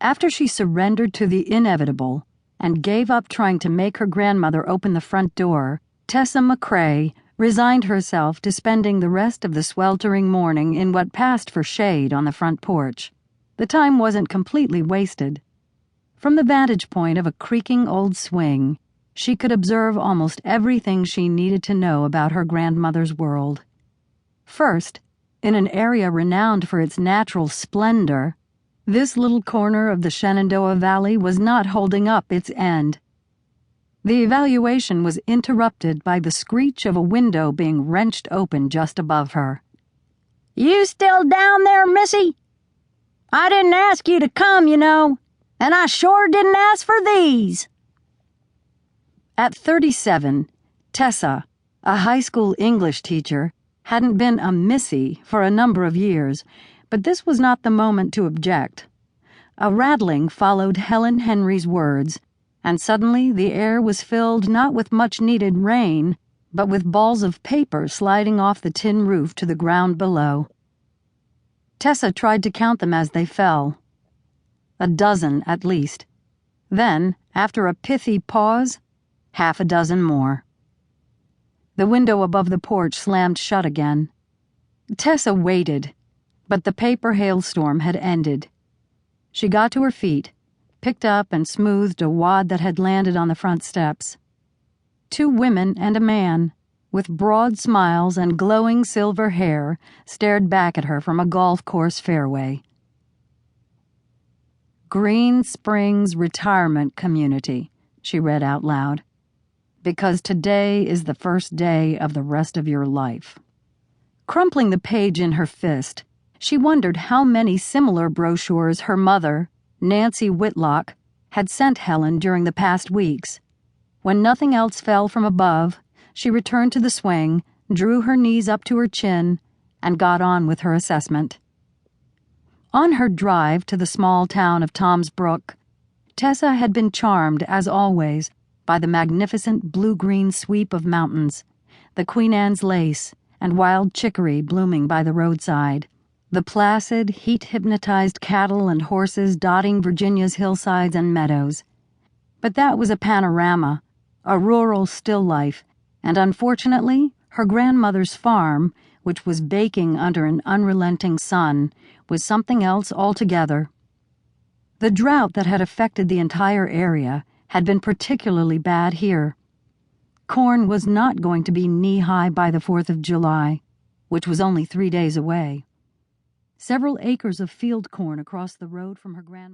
After she surrendered to the inevitable and gave up trying to make her grandmother open the front door, Tessa MacRae resigned herself to spending the rest of the sweltering morning in what passed for shade on the front porch. The time wasn't completely wasted. From the vantage point of a creaking old swing, she could observe almost everything she needed to know about her grandmother's world. First, in an area renowned for its natural splendor, this little corner of the Shenandoah Valley was not holding up its end. The evaluation was interrupted by the screech of a window being wrenched open just above her. "You still down there, missy? I didn't ask you to come, you know, and I sure didn't ask for these." At 37, Tessa, a high school English teacher, hadn't been a missy for a number of years, but this was not the moment to object. A rattling followed Helen Henry's words, and suddenly the air was filled not with much-needed rain, but with balls of paper sliding off the tin roof to the ground below. Tessa tried to count them as they fell. A dozen, at least. Then, after a pithy pause, half a dozen more. The window above the porch slammed shut again. Tessa waited, but the paper hailstorm had ended. She got to her feet, picked up and smoothed a wad that had landed on the front steps. Two women and a man, with broad smiles and glowing silver hair, stared back at her from a golf course fairway. "Green Springs Retirement Community," she read out loud. "Because today is the first day of the rest of your life." Crumpling the page in her fist, she wondered how many similar brochures her mother, Nancy Whitlock, had sent Helen during the past weeks. When nothing else fell from above, she returned to the swing, drew her knees up to her chin, and got on with her assessment. On her drive to the small town of Tom's Brook, Tessa had been charmed, as always, by the magnificent blue-green sweep of mountains, the Queen Anne's lace and wild chicory blooming by the roadside, the placid, heat-hypnotized cattle and horses dotting Virginia's hillsides and meadows. But that was a panorama, a rural still life, and unfortunately, her grandmother's farm, which was baking under an unrelenting sun, was something else altogether. The drought that had affected the entire area had been particularly bad here. Corn was not going to be knee-high by the 4th of July, which was only 3 days away. Several acres of field corn across the road from her grandmother